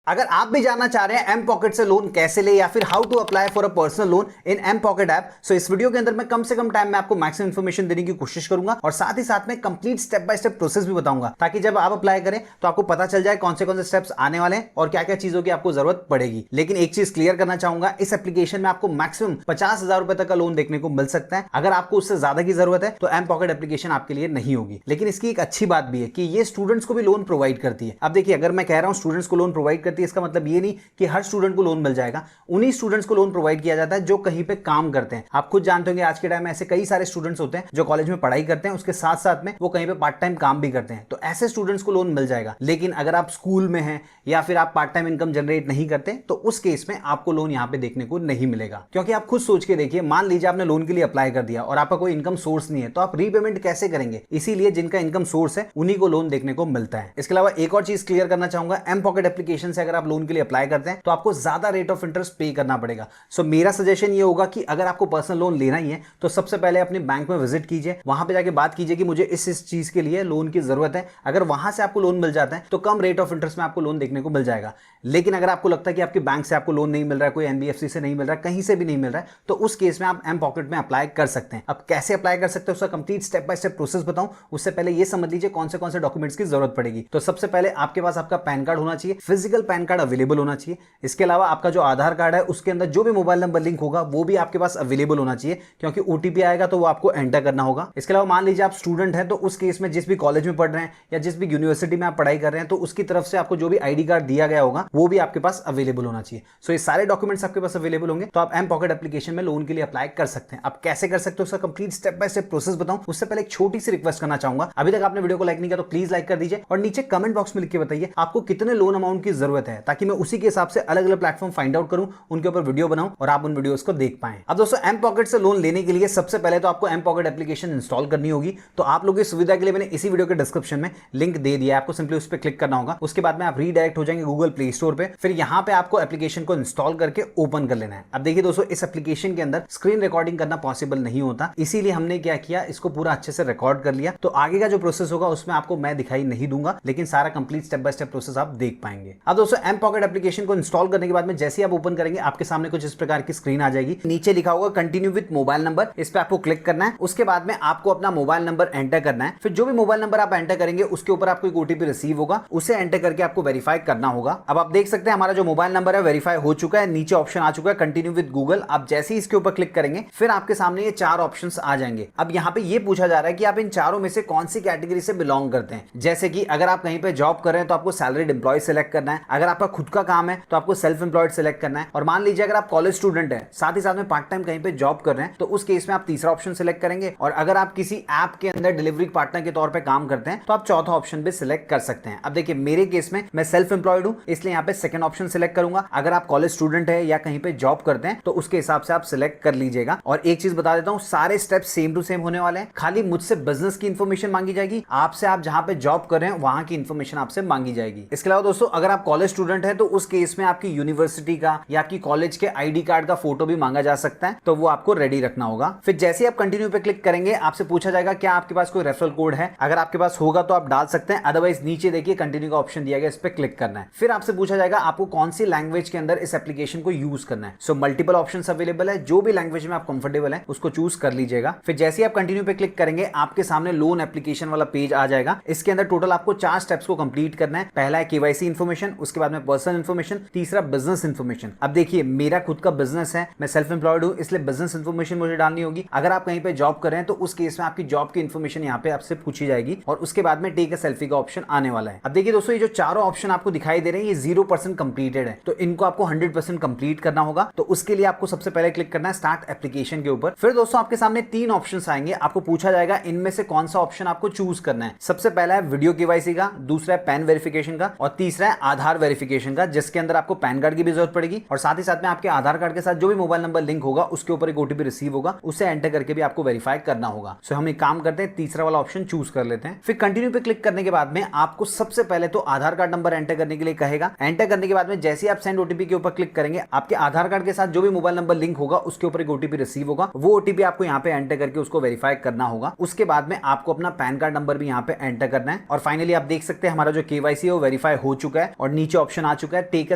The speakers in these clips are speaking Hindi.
अगर आप भी जानना चाह रहे हैं एम पॉकेट से लोन कैसे ले या फिर how to apply for a personal loan in mPokket app, so इस वीडियो के अंदर मैं कम से कम टाइम में आपको मैक्सिमम इन्फॉर्मेशन देने की कोशिश करूंगा और साथ ही साथ में complete step by step process भी बताऊंगा ताकि जब आप अप्लाई करें तो आपको पता चल जाए कौन से स्टेप्स आने वाले हैं और क्या क्या चीजों की आपको जरूरत पड़ेगी। लेकिन एक चीज क्लियर करना चाहूंगा, इस एप्लीकेशन में आपको मैक्सिमम 50,000 रुपए तक का लोन देखने को मिल सकता है। अगर आपको उससे ज्यादा की जरूरत है तो एम पॉकेट एप्लीकेशन आपके लिए नहीं होगी। लेकिन इसकी एक अच्छी बात भी है कि ये स्टूडेंट्स को भी लोन प्रोवाइड करती है। अब देखिए, अगर मैं कह रहा हूं स्टूडेंट्स को लोन प्रोवाइड करती है, इसका मतलब ये नहीं कि हर स्टूडेंट को लोन मिल जाएगा। उन्हीं स्टूडेंट्स को लोन प्रोवाइड किया जाता है जो कहीं पे काम करते हैं। आप खुद जानते होंगे आज के टाइम में ऐसे कई सारे स्टूडेंट्स होते हैं जो कॉलेज में पढ़ाई करते हैं, उसके साथ साथ में वो कहीं पे पार्ट टाइम काम भी करते हैं, तो ऐसे स्टूडेंट्स को लोन मिल जाएगा। लेकिन अगर आप स्कूल में हैं या फिर आप पार्ट टाइम इनकम जनरेट नहीं करते तो उस केस में आपको लोन यहां पे देखने को नहीं मिलेगा। क्योंकि आप खुद सोच के देखिए, मान लीजिए आपने लोन के लिए अप्लाई कर दिया और आपका कोई इनकम सोर्स नहीं है, तो आप रीपेमेंट कैसे करेंगे? इसीलिए जिनका इनकम सोर्स है उन्हीं को लोन देखने को मिलता है। इसके अलावा एक और चीज क्लियर करना चाहूंगा, एम पॉकेट एप्लीकेशन से अगर आप लोन के लिए अप्लाई करते हैं तो आपको ज्यादा रेट ऑफ इंटरेस्ट पे करना पड़ेगा। सो मेरा सजेशन ये होगा कि अगर आपको पर्सनल लोन लेना ही है तो सबसे पहले अपने बैंक में विजिट कीजिए, वहां पे जाके बात कीजिए कि मुझे इस चीज के लिए लोन की जरूरत है। अगर वहां से आपको लोन मिल जाता है तो कम रेट ऑफ इंटरेस्ट में आपको लोन देखने को मिल जाएगा। लेकिन अगर आपको लगता है कि आपके बैंक से आपको लोन नहीं मिल रहा है, कोई एनबीएफसी से नहीं मिल रहा है, कहीं से भी नहीं मिल रहा है, तो उस केस में आप एम पॉकेट में अप्लाई कर सकते हैं। अब कैसे अप्लाई कर सकते हैं उसका complete step by step process बताऊं, उससे पहले ये समझ लीजिए कौन से डॉक्यूमेंट्स की जरूरत पड़ेगी। तो सबसे पहले आपके पास आपका पैन कार्ड होना चाहिए, फिजिकल पैन कार्ड अवेलेबल होना चाहिए। इसके अलावा आपका जो आधार कार्ड है उसके अंदर जो भी मोबाइल नंबर लिंक होगा वो भी आपके पास अवेलेबल होना चाहिए, क्योंकि ओटीपी आएगा तो वो आपको एंटर करना होगा। इसके अलावा मान लीजिए आप स्टूडेंट हैं तो उस केस में जिस भी कॉलेज में पढ़ रहे हैं या जिस भी यूनिवर्सिटी में आप पढ़ाई कर रहे हैं तो उसकी तरफ से आपको जो भी आईडी कार्ड दिया गया होगा वो भी आपके पास अवेलेबल होना चाहिए। सो ये सारे डॉक्यूमेंट्स आपके पास अवेलेबल होंगे तो आप एम पॉकेट एप्लीकेशन में लोन के लिए अप्लाई कर सकते हैं। अब कैसे कर सकते हो उसका complete step by step process बताऊं, उससे पहले एक छोटी सी रिक्वेस्ट करना चाहूंगा। अभी तक आपने वीडियो को लाइक नहीं किया तो प्लीज लाइक कर दीजिए और नीचे कमेंट बॉक्स में लिख के बताइए आपको कितने लोन अमाउंट की जरूरत है, ताकि मैं उसी के हिसाब से अलग अलग प्लेटफॉर्म फाइंड आउट करूं, उनके ऊपर वीडियो बनाऊं और आप उन वीडियोस को देख पाएं। अब दोस्तों, एम पॉकेट से लोन लेने के लिए सबसे पहले तो आपको एम पॉकेट एप्लीकेशन इंस्टॉल करनी होगी। तो आप लोगों की सुविधा के लिए मैंने इसी वीडियो के डिस्क्रिप्शन में लिंक दे दिया है, आपको सिंपली उस पर क्लिक करना होगा। उसके बाद में आप रीडायरेक्ट हो जाएंगे गूगल प्ले स्टोर पे, फिर यहां पे आपको एप्लीकेशन को इंस्टॉल करके ओपन कर लेना है। अब देखिए दोस्तों, इस एप्लीकेशन के अंदर स्क्रीन रिकॉर्डिंग करना पॉसिबल नहीं होता, इसीलिए हमने क्या किया, इसको पूरा अच्छे से रिकॉर्ड कर लिया। तो आगे का जो प्रोसेस होगा उसमें आपको मैं दिखाई नहीं दूंगा, लेकिन सारा complete step by step process आप देख पाएंगे। अब दोस्तों, एम पॉकेट एप्लीकेशन को इंस्टॉल करने के बाद में जैसे ही आप ओपन करेंगे आपके सामने कुछ इस प्रकार की स्क्रीन आ जाएगी। नीचे लिखा होगा कंटिन्यू विद मोबाइल नंबर, इस पे आपको क्लिक करना है। उसके बाद में आपको अपना मोबाइल नंबर एंटर करना है। फिर जो भी मोबाइल नंबर आप एंटर करेंगे उसके ऊपर आपको एक ओटीपी रिसीव होगा, उसे एंटर करके आपको वेरीफाई करना होगा। अब आप देख सकते हैं हमारा जो मोबाइल नंबर है वेरीफाई हो चुका है। नीचे ऑप्शन आ चुका है कंटिन्यू विद गूगल। आप जैसे ही इसके ऊपर क्लिक करेंगे फिर आपके सामने ये चार ऑप्शंस आ जाएंगे। अब यहाँ पे ये पूछा जा रहा है कि आप इन चारों में से कौन सी कैटेगरी से बिलोंग करते हैं। जैसे कि अगर आप कहीं पे जॉब कर रहे हैं तो आपको सैलरीड एम्प्लॉय सेलेक्ट करना है, अगर आपका खुद का काम है तो आपको सेल्फ एम्प्लॉयड सेलेक्ट करना है, और मान लीजिए अगर आप कॉलेज स्टूडेंट है साथ ही साथ में पार्ट टाइम कहीं पे जॉब कर रहे हैं तो उस केस में आप तीसरा ऑप्शन सिलेक्ट करेंगे, और अगर आप किसी ऐप के अंदर डिलीवरी पार्टनर के तौर पे काम करते हैं तो आप चौथा ऑप्शन भी सिलेक्ट कर सकते हैं। अब देखिए, मेरे केस में मैं सेल्फ एम्प्लॉयड हूं, इसलिए यहाँ पे सेकंड ऑप्शन सिलेक्ट करूंगा। अगर आप कॉलेज स्टूडेंट है या कहीं पे जॉब करते हैं तो उसके हिसाब से आप सिलेक्ट कर लीजिएगा। और एक चीज बता देता हूं, सारे स्टेप्स सेम टू सेम होने वाले हैं, खाली मुझसे बिजनेस की इंफॉर्मेशन मांगी जाएगी, आपसे आप जहां पे जॉब कर रहे हैं वहां की इंफॉर्मेशन आपसे मांगी जाएगी। इसके अलावा दोस्तों, अगर आप कॉलेज स्टूडेंट है तो उस केस में आपकी यूनिवर्सिटी का या आपकी कॉलेज के आईडी कार्ड का फोटो भी मांगा जा सकता है, तो वो आपको रेडी रखना होगा। फिर जैसे आप कंटिन्यू पे क्लिक करेंगे आपसे पूछा जाएगा क्या आपके पास कोई रेफरल कोड है। अगर आपके पास होगा तो आप डाल सकते हैं, अदरवाइज नीचे देखिए कंटिन्यू का ऑप्शन दिया गया, इस पे क्लिक करना है। फिर आपसे पूछा जाएगा आपको कौन सी लैंग्वेज के अंदर इस एप्लीकेशन को यूज करना है। सो मल्टीपल ऑप्शंस अवेलेबल है, जो भी लैंग्वेज में आप कंफर्टेबल है उसको चूज कर लीजिएगा। फिर जैसे ही आप कंटिन्यू पे क्लिक करेंगे आपके सामने लोन एप्लीकेशन वाला पेज आ जाएगा। इसके अंदर टोटल आपको 4 स्टेप्स को कंप्लीट करना है। पहला है केवाईसी इन्फॉर्मेशन, उसके बाद में पर्सनल इन्फॉर्मेशन, तीसरा बिजनेस इन्फॉर्मेशन। अब देखिए, मेरा खुद का बिजनेस है, मैं सेल्फ एम्प्लॉयड हूं, इसलिए बिजनेस इन्फॉर्मेशन मुझे डालनी होगी। अगर आप कहीं पे जॉब कर रहे हैं तो उस केस में आपकी जॉब की इन्फॉर्मेशन यहाँ पे आपसे पूछी जाएगी, और उसके बाद में टेक अ सेल्फी का ऑप्शन आने वाला है। अब देखिए दोस्तों, ये जो चारों ऑप्शन आपको दिखाई दे रहे हैं ये 0% कंप्लीटेड है, तो इनको आपको 100% कंप्लीट करना होगा। तो उसके लिए आपको सबसे पहले क्लिक करना है स्टार्ट एप्लीकेशन के ऊपर। फिर दोस्तों आपके सामने 3 ऑप्शन आएंगे, आपको पूछा जाएगा इनमें से कौन सा ऑप्शन आपको चूज करना है। सबसे पहला है वीडियो केवाईसी का, दूसरा है पैन वेरिफिकेशन का, और तीसरा है आधार वेरिफिकेशन का, जिसके अंदर आपको पैन कार्ड की भी जरूरत पड़ेगी, और साथ ही साथ में आपके आधार कार्ड के साथ जो भी मोबाइल नंबर लिंक होगा उसके ऊपर एक ओटीपी रिसीव होगा, उसे एंटर करके भी आपको वेरीफाई करना होगा। सो हम एक काम करते हैं, तीसरा वाला ऑप्शन चूज कर लेते हैं। फिर कंटिन्यू पे क्लिक करने के बाद में आपको सबसे पहले तो आधार कार्ड नंबर एंटर करने के लिए कहेगा। एंटर करने के बाद में जैसे ही आप सेंड ओटीपी के ऊपर क्लिक करेंगे आपके आधार कार्ड के साथ जो भी मोबाइल नंबर लिंक होगा उसके ऊपर एक ओटीपी रिसीव होगा, वो ओटीपी आपको यहाँ पे एंटर करके उसको वेरीफाई करना होगा। उसके बाद में आपको अपना पैन कार्ड नंबर भी यहाँ पे एंटर करना है। और फाइनली आप देख सकते हैं हमारा जो केवाईसी है वो वेरीफाई हो चुका है, और नीचे नीचे ऑप्शन आ चुका है टेक अ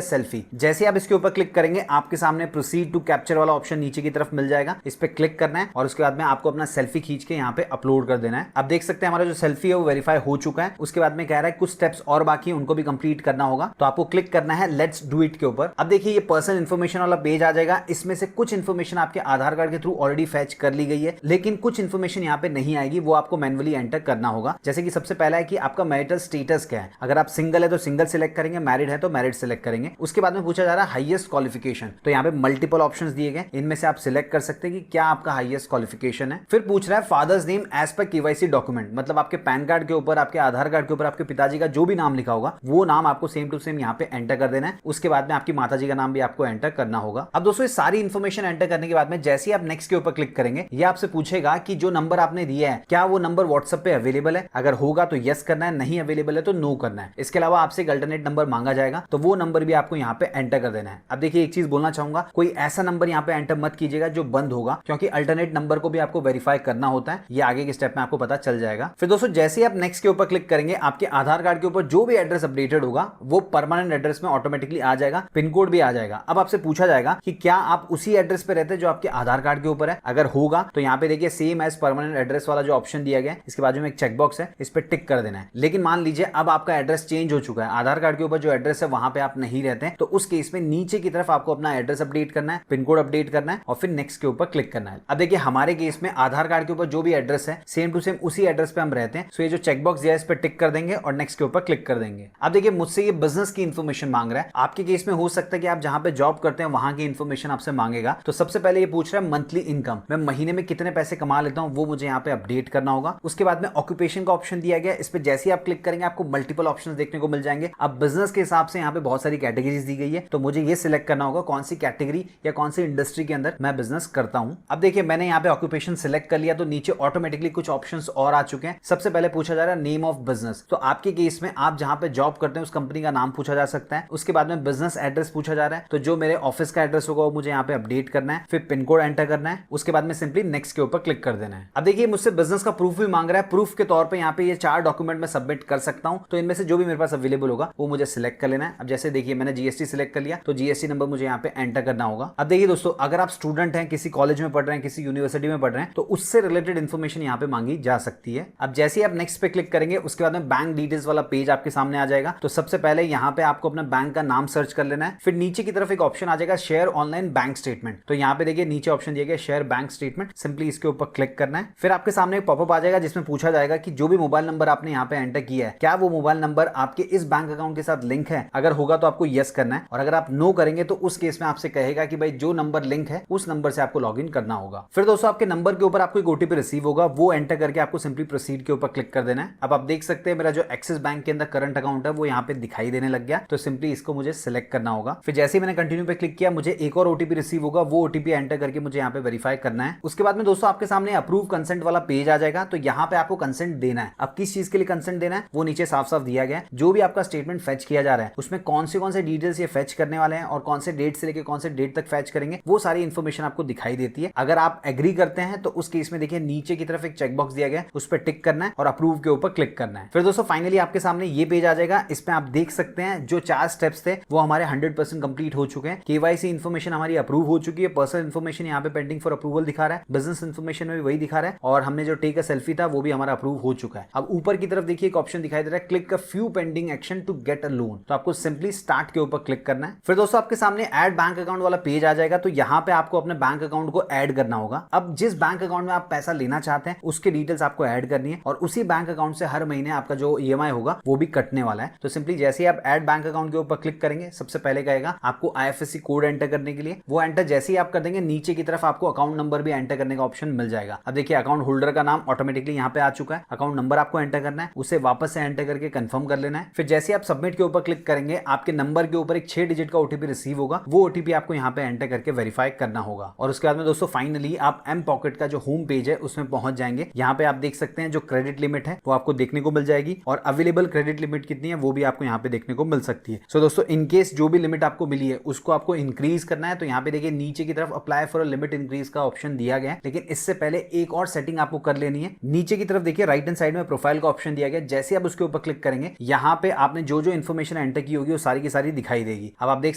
सेल्फी। जैसे आप इसके ऊपर क्लिक करेंगे आपके सामने प्रोसीड टू कैप्चर वाला ऑप्शन नीचे की तरफ मिल जाएगा, इस पे क्लिक करना है और उसके बाद में आपको अपना सेल्फी खींच के यहाँ पे अपलोड कर देना है। अब देख सकते हैं हमारा जो सेल्फी है वो वेरीफाई हो चुका है। उसके बाद में कह रहा है कुछ स्टेप्स और बाकी है, उनको भी कंप्लीट करना होगा, तो आपको क्लिक करना है लेट्स डू इट के ऊपर। अब देखिए ये पर्सनल इन्फॉर्मेशन वाला पेज आ जाएगा, इसमें से कुछ इन्फॉर्मेशन आपके आधार कार्ड के थ्रू ऑलरेडी फैच कर ली गई है, लेकिन कुछ इन्फॉर्मेशन यहाँ पे नहीं आएगी, वो आपको मैन्युअली एंटर करना होगा। जैसे कि सबसे पहला है कि आपका मैरिटल स्टेटस क्या है, अगर आप सिंगल है तो सिंगल सिलेक्ट करेंगे, मैरिड है तो मैरिड सिलेक्ट करेंगे। उसके बाद में पूछा जा रहा है हाईएस्ट क्वालिफिकेशन, तो यहाँ पे मल्टीपल ऑप्शंस दिए गए, इनमें से आप सिलेक्ट कर सकते हैं कि क्या आपका हाईएस्ट क्वालिफिकेशन है। फिर पूछ रहा है father's name as per KYC document, मतलब आपके पैन कार्ड के ऊपर, आपके आधार कार्ड के ऊपर आपके पिताजी का जो भी नाम लिखा होगा वो नाम आपको सेम टू सेम यहाँ पे एंटर कर देना है। उसके बाद में आपकी माताजी का नाम भी आपको एंटर करना होगा। अब दोस्तों ये सारी इन्फॉर्मेशन एंटर करने के बाद में जैसे ही आप नेक्स्ट के ऊपर क्लिक करेंगे ये आपसे पूछेगा कि जो नंबर आपने दिया है क्या वो नंबर व्हाट्सएप पे अवेलेबल है, अगर होगा तो यस करना है, नहीं अवेलेबल है तो नो करना है। इसके अलावा आपसे एक अल्टरनेट नंबर मांगा जाएगा, तो वो नंबर भी आपको यहाँ पे एंटर कर देना है। अब देखिए एक चीज बोलना चाहूंगा, कोई ऐसा नंबर यहाँ पे एंटर मत कीजिएगा जो बंद होगा, क्योंकि अल्टरनेट नंबर को भी आपको वेरीफाई करना होता है, ये आगे के स्टेप में आपको पता चल जाएगा। फिर दोस्तों जैसे ही आप नेक्स्ट के ऊपर क्लिक करेंगे आपके आधार कार्ड के ऊपर जो भी एड्रेस अपडेटेड होगा वो परमानेंट एड्रेस में ऑटोमेटिकली आ जाएगा, पिन कोड भी आ जाएगा। अब आपसे पूछा जाएगा कि क्या आप उसी एड्रेस पे रहते हैं जो आपके आधार कार्ड के ऊपर है, अगर होगा तो यहाँ पे देखिए सेम एज परमानेंट एड्रेस वाला जो ऑप्शन दिया गया है इसके बाजू में एक चेकबॉक्स है, इस पे टिक कर देना है। लेकिन मान लीजिए अब आपका एड्रेस चेंज हो चुका है, आधार कार्ड के ऊपर जो एड्रेस है वहां पे आप नहीं रहते हैं, तो उस केस में नीचे की तरफ आपको अपना एड्रेस अपडेट करना है, पिन कोड अपडेट करना है और फिर नेक्स्ट के ऊपर क्लिक करना है। अब देखिए हमारे केस में आधार कार्ड के ऊपर जो भी एड्रेस है सेम टू सेम उसी एड्रेस पे हम रहते हैं, सो ये जो चेकबॉक्स दिया है इस पे टिक कर देंगे और नेक्स्ट के ऊपर क्लिक कर देंगे। अब देखिए मुझसे ये बिजनेस की इंफॉर्मेशन मांग रहा है, आपके केस में हो सकता है कि आप जहां पे जॉब करते हैं वहां की इंफॉर्मेशन आपसे मांगेगा। तो सबसे पहले ये पूछ रहा है मंथली इनकम, मैं महीने में कितने पैसे कमा लेता हूं वो मुझे यहाँ पे अपडेट करना होगा। उसके बाद में ऑक्यूपेशन का ऑप्शन दिया गया, इस पे जैसे ही आप क्लिक करेंगे आपको मल्टीपल ऑप्शंस देखने को मिल जाएंगे। अब बिजनेस के हिसाब से यहाँ पे बहुत सारी कैटेगरीज दी गई है, तो मुझे ये सिलेक्ट करना होगा कौन सी कैटेगरी या कौन सी इंडस्ट्री के अंदर मैं बिजनेस करता हूं। अब देखिए मैंने यहाँ पे ऑक्यूपेशन सिलेक्ट कर लिया, तो नीचे ऑटोमेटिकली कुछ ऑप्शंस और आ चुके हैं। सबसे पहले पूछा जा रहा है नेम ऑफ बिजनेस, तो आपके केस में आप जहां पे जॉब करते हैं उस कंपनी का नाम पूछा जा सकता है। उसके बाद में बिजनेस एड्रेस पूछा जा रहा है, तो जो मेरे ऑफिस का एड्रेस होगा वो मुझे यहाँ पे अपडेट करना है, फिर पिन कोड एंटर करना है, उसके बाद में सिंपली नेक्स्ट के ऊपर क्लिक कर देना है। अब देखिए मुझसे बिजनेस का प्रूफ भी मांग रहा है, प्रूफ के तौर पे यहाँ पे ये 4 डॉक्यूमेंट मैं सबमिट कर सकता हूँ, तो इनमें से जो भी मेरे पास अवेलेबल होगा वो मुझे सिलेक्ट कर लेना है। अब जैसे देखिए मैंने जीएसटी सिलेक्ट कर लिया, तो जीएसटी नंबर मुझे यहाँ पे एंटर करना होगा। अब देखिए दोस्तों अगर आप स्टूडेंट हैं, किसी कॉलेज में पढ़ रहे हैं, किसी यूनिवर्सिटी में पढ़ रहे हैं, तो उससे रिलेटेड इन्फॉर्मेशन यहाँ पे मांगी जा सकती है। अब जैसे ही आप नेक्स्ट पे क्लिक करेंगे उसके बाद में बैंक डिटेल्स वाला पेज आपके सामने आ जाएगा। तो सबसे पहले यहाँ पे आपको अपना बैंक का नाम सर्च कर लेना है, फिर नीचे की तरफ एक ऑप्शन आ जाएगा शेयर ऑनलाइन बैंक स्टेटमेंट, तो यहाँ पे देखिए नीचे ऑप्शन दिया गया शेयर बैंक स्टेटमेंट, सिंपली इसके ऊपर क्लिक करना है। फिर आपके सामने एक पॉपअप आ जाएगा जिसमें पूछा जाएगा कि जो भी मोबाइल नंबर आपने यहाँ पे एंटर किया है क्या वो मोबाइल नंबर आपके इस बैंक अकाउंट के साथ लिंक है, अगर होगा तो आपको यस करना है, और अगर आप नो करेंगे तो उस केस में आपसे कहेगा कि भाई जो नंबर लिंक है उस नंबर से आपको लॉगिन करना होगा। फिर दोस्तों आपके नंबर के ऊपर आपको एक ओटीपी रिसीव होगा, वो एंटर करके आपको सिंपली प्रोसीड के ऊपर क्लिक कर देना है। अब आप देख सकते हैं मेरा जो एक्सिस बैंक के अंदर करंट अकाउंट है वो यहाँ पे दिखाई देने लग गया, तो सिंपली इसको मुझे सिलेक्ट करना होगा। फिर जैसे ही मैंने कंटिन्यू पे क्लिक किया मुझे एक और ओटीपी रिसीव होगा, वो ओटीपी एंटर करके मुझे यहाँ पे वेरीफाई करना है। उसके बाद में दोस्तों आपके सामने अप्रूव कंसेंट वाला पेज आ जाएगा, तो यहाँ पे आपको कंसेंट देना है। अब किस चीज के लिए कंसेंट देना है वो नीचे साफ साफ दिया गया है। जो भी आपका स्टेटमेंट फेच किया जा रहा है उसमें कौन से डिटेल्स ये फेच करने वाले हैं और कौन से डेट से लेकर कौन से डेट तक फेच करेंगे वो सारी इंफॉर्मेशन आपको दिखाई देती है। अगर आप एग्री करते हैं तो उस केस में देखिए नीचे की तरफ एक चेकबॉक्स दिया गया है, उस पर टिक करना है और अप्रूव के ऊपर क्लिक करना है। फिर दोस्तों फाइनली आपके सामने ये पेज आ जाएगा, इसमें आप देख सकते हैं जो 4 स्टेप्स थे वो हमारे 100% कंप्लीट हो चुके हैं। केवाईसी इन्फॉर्मेशन हमारी अप्रूव हो चुकी है, पर्सनल इन्फॉर्मेशन यहाँ पे पेंडिंग फॉर अप्रूवल दिखा रहा है, बिजनेस इन्फॉर्मेशन में भी वही दिखा रहा है, और हमने जो टेक अ सेल्फी था वो भी हमारा अप्रूव हो चुका है। अब ऊपर की तरफ देखिए एक ऑप्शन दिखाई दे रहा है click a few pending action to get a loan, तो आपको सिंपली स्टार्ट के ऊपर क्लिक करना है। फिर दोस्तों आपके सामने ऐड बैंक अकाउंट वाला पेज आ जाएगा, तो यहाँ पे आपको अपने बैंक अकाउंट को ऐड करना होगा। अब जिस बैंक अकाउंट में आप पैसा लेना चाहते हैं उसके डिटेल्स आपको ऐड करनी है, और उसी बैंक अकाउंट से हर महीने आपका जो ईएमआई होगा वो भी कटने वाला है। तो सिंपली जैसे ही आप ऐड बैंक अकाउंट के ऊपर क्लिक करेंगे सबसे पहले कहेगा आपको आईएफएससी कोड एंटर करने के लिए, वो एंटर जैसे ही आप कर देंगे नीचे की तरफ आपको अकाउंट नंबर भी एंटर करने का ऑप्शन मिल जाएगा। अब देखिए अकाउंट होल्डर का नाम ऑटोमेटिकली यहाँ पे आ चुका है, अकाउंट नंबर आपको एंटर करना है, उसे वापस से एंटर करके कंफर्म कर लेना है। फिर जैसे आप सबमिट के ऊपर क्लिक करेंगे आपके नंबर के ऊपर एक 6 डिजिट का ओटीपी रिसीव होगा, वो ओटीपी आपको यहाँ पे एंटर करके वेरीफाई करना होगा। और उसके बाद में दोस्तों फाइनली आप एम पॉकेट का जो होम पेज है उसमें पहुंच जाएंगे। यहाँ पे आप देख सकते हैं जो क्रेडिट लिमिट है वो आपको देखने को मिल जाएगी, और अवेलेबल क्रेडिट लिमिट कितनी है वो भी आपको यहाँ पे देखने को मिल सकती है। सो दोस्तों इन केस जो भी लिमिट आपको मिली है उसको आपको इंक्रीज करना है, तो यहाँ पे देखिए नीचे की तरफ अप्लाई फॉर लिमिट इंक्रीज का ऑप्शन दिया गया है, लेकिन इससे पहले एक और सेटिंग आपको कर लेनी है। नीचे की तरफ देखिए राइट हैंड साइड में प्रोफाइल का ऑप्शन दिया गया, जैसे आप उसके ऊपर क्लिक करेंगे यहाँ पे आपने जो जो इन्फॉर्मेशन एंटर की होगी वो सारी की सारी दिखाई देगी। अब आप देख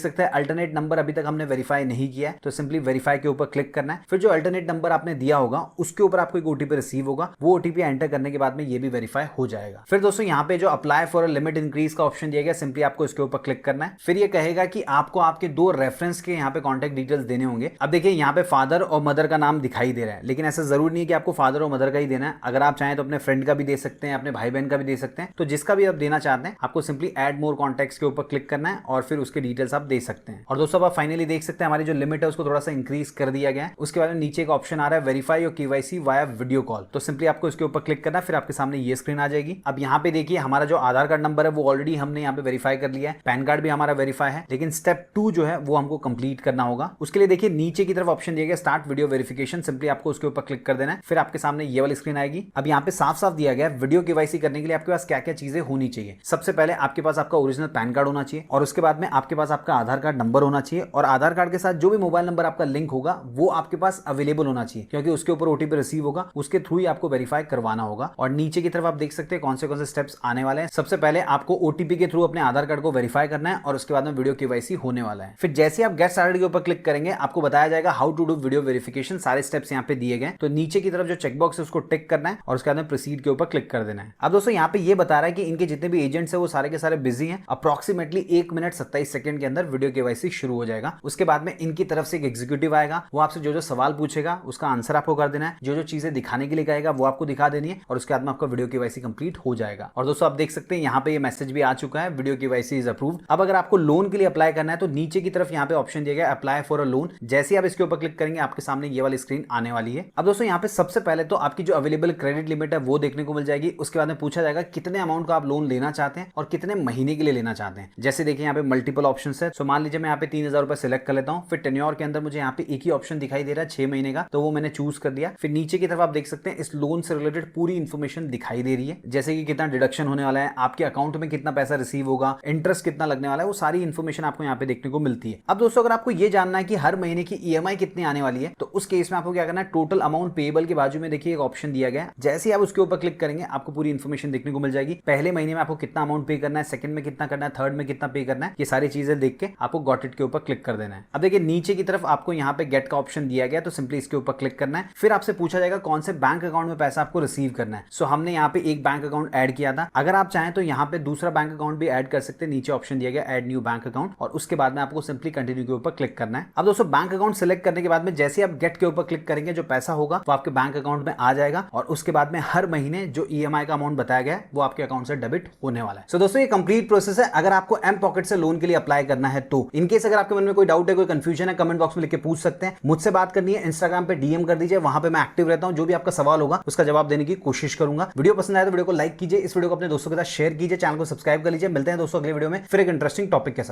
सकते हैं अल्टरनेट नंबर अभी तक हमने वेरीफाई नहीं किया है, तो सिंपली वेरीफाई के ऊपर क्लिक करना है। फिर जो अल्टरनेट नंबर आपने दिया होगा उसके ऊपर आपको एक ओटीपी रिसीव होगा, वो ओटीपी एंटर करने के बाद में ये भी वेरीफाई हो जाएगा। फिर दोस्तों यहाँ पे जो apply for a limit increase का ऑप्शन दिया गया, सिंपली आपको इसके ऊपर क्लिक करना है। फिर ये कहेगा कि आपको आपके 2 रेफरेंस के यहाँ पे कॉन्टैक्ट डिटेल्स देने होंगे। अब देखिए यहाँ पे फादर और मदर का नाम दिखाई दे रहा है, लेकिन ऐसा जरूरी नहीं कि आपको फादर और मदर का ही देना है। अगर आप चाहें तो अपने फ्रेंड का भी दे सकते हैं, अपने भाई बहन का भी दे सकते हैं। तो जिसका भी आप देना चाहते हैं आपको सिंपली ऐड मोर कॉन्टैक्ट्स के ऊपर क्लिक करना है और फिर उसके डिटेल्स आप दे सकते हैं। और दोस्तों आप फाइनली देख सकते हैं हमारी जो लिमिट है उसको थोड़ा सा इंक्रीज कर दिया गया है। उसके बाद में नीचे एक ऑप्शन आ रहा है verify your KYC via video call, तो सिंपली आपको इसके ऊपर क्लिक करना है। फिर आपके सामने ये स्क्रीन आ जाएगी। अब यहाँ पे देखिए हमारा जो आधार कार्ड नंबर है वो ऑलरेडी हमने यहाँ पे वेरीफाई कर लिया है, पैन कार्ड भी हमारा वेरीफाई है, लेकिन स्टेप 2 जो है वो हमको कंप्लीट करना होगा। उसके लिए देखिए नीचे की तरफ ऑप्शन दिया गया स्टार्ट वीडियो वेरिफिकेशन, सिंपली आपको उसके ऊपर क्लिक कर देना है। फिर आपके सामने ये वाली स्क्रीन आएगी। अब यहाँ पे साफ साफ दिया गया वीडियो केवाईसी करने के लिए आपके पास क्या क्या चीजें होनी चाहिए। सबसे पहले आपके पास आपका ओरिजिनल पैन कार्ड होना चाहिए, और उसके बाद में आपके पास आपका आधार कार्ड नंबर होना चाहिए, और आधार कार्ड के साथ जो भी मोबाइल नंबर आपका लिंक होगा वो आपके पास अवेलेबल होना चाहिए, क्योंकि उसके ऊपर ओटीपी रिसीव होगा, उसके थ्रू ही आपको वेरीफाई करवाना होगा। और नीचे की तरफ आप देख सकते हैं कौन से स्टेप्स आने वाले हैं। सबसे पहले आपको ओटीपी के थ्रू अपने आधार कार्ड को वेरीफाई करना है, और उसके बाद में वीडियो केवाईसी होने वाला है। फिर जैसे आप गेट स्टार्टेड के ऊपर क्लिक करेंगे आपको बताया जाएगा how to do video verification, सारे स्टेप्स यहाँ पे दिए गए। तो नीचे की तरफ जो चेकबॉक्स है उसको टिक करना है और उसके बाद में प्रोसीड के ऊपर क्लिक कर देना है। अब दोस्तों यहाँ पे ये बता रहा है कि इनके जितने भी एजेंट्स है वो सारे के सारे बिजी हैं। अप्रॉक्सीमेटली 1 मिनट 27 सेकंड के अंदर वीडियो केवाईसी शुरू हो जाएगा। उसके बाद में इनकी तरफ से एक एग्जीक्यूटिव आएगा, वो आपसे जो जो सवाल पूछेगा उसका आंसर आपको कर देना है, जो जो चीजें दिखाने के लिए कहेगा वो आपको दिखा देनी है, और उसके बाद में आपका वीडियो केवाईसी कंप्लीट हो जाएगा। और दोस्तों आप देख सकते हैं यहाँ पे ये मैसेज भी आ चुका है, वीडियो केवाईसी इज अप्रूव्ड। अब अगर आपको लोन के लिए अप्लाई करना है तो नीचे की तरफ यहाँ पे ऑप्शन दिया गया अप्लाई फॉर अ लोन। जैसे आप इसके ऊपर क्लिक करेंगे आपके सामने ये वाली स्क्रीन आने वाली है। अब दोस्तों यहाँ पे सबसे पहले तो आपकी जो अवेलेबल क्रेडिट लिमिट है वो देखने को मिल जाएगी। उसके बाद में पूछा जाएगा कितने अमाउंट का आप लोन लेना चाहते हैं और कितने महीने के लिए लेना चाहते हैं। जैसे देखिए यहाँ पे मल्टीपल ऑप्शन है। सो मान लीजिए मैं यहाँ पे 3000 रुपए सिलेक्ट कर लेता हूँ। फिर टेन्योर के अंदर मुझे यहाँ पे एक ही ऑप्शन दिखाई दे रहा है 6 महीने का, तो वो मैंने चूज कर दिया। फिर नीचे की तरफ आप देख सकते हैं इस लोन से रिलेटेड पूरी इंफॉर्मेशन दिखाई दे रही है, जैसे कि कितना डिडक्शन होने वाला है, आपके अकाउंट में कितना पैसा रिसीव होगा, इंटरेस्ट कितना लगने वाला है, वो सारी इंफॉर्मेशन आपको यहाँ पे देखने को मिलती है। अब दोस्तों अगर आपको ये जानना है कि हर महीने की ईएमआई कितनी आने वाली है, तो उस केस में आपको क्या करना है, टोटल अमाउंट पेएबल के बाजू में देखिए एक ऑप्शन दिया गया है। जैसे ही आप उसके ऊपर क्लिक करेंगे आपको पूरी इंफॉर्मेशन देखने को मिल जाएगी। पहले महीने में आपको कितना अमाउंट पे करना है, सेकंड में कितना करना है, थर्ड में कितना पे करना है, ये सारी चीजें देख के आपको गॉट इट के ऊपर क्लिक कर देना है। अब देखिए नीचे की तरफ आपको यहाँ पे गेट का ऑप्शन दिया गया, तो सिंपली इसके ऊपर क्लिक करना है। फिर आपसे पूछा जाएगा कौन से बैंक अकाउंट में पैसा आपको रिसीव करना है। सो हमने यहाँ पे एक बैंक अकाउंट ऐड किया था। अगर आप चाहें तो यहाँ पे दूसरा बैंक अकाउंट भी ऐड कर सकते हैं। नीचे ऑप्शन दिया गया ऐड न्यू बैंक अकाउंट, और उसके बाद में आपको सिंपली कंटिन्यू के ऊपर क्लिक करना है। अब दोस्तों बैंक अकाउंट सिलेक्ट करने के बाद में जैसे आप गेट के ऊपर क्लिक करेंगे जो पैसा होगा वो आपके बैंक अकाउंट में आ जाएगा, और उसके बाद में हर महीने जो ईएमआई का अमाउंट बताया गया है वो आपके अकाउंट से डेबिट होने वाला है। सो दोस्तों ये कंप्लीट प्रोसेस है अगर आपको एम पॉकेट से लोन के लिए अप्लाई करना है तो। इनकेस अगर आपके मन में कोई डाउट है, कोई कंफ्यूजन है, कमेंट बॉक्स में लिख के पूछ सकते हैं। मुझसे बात करनी है इंस्टाग्राम पे डीएम कर दीजिए, वहां पे मैं एक्टिव रहता हूं। जो भी आपका सवाल होगा उसका जवाब देने की कोशिश करूंगा। वीडियो पसंद आए तो वीडियो को लाइक कीजिए, इस वीडियो को अपने दोस्तों के साथ शेयर कीजिए, चैनल को सब्सक्राइब कर लीजिए। मिलते हैं दोस्तों अगले वीडियो में फिर एक इंटरेस्टिंग टॉपिक के साथ।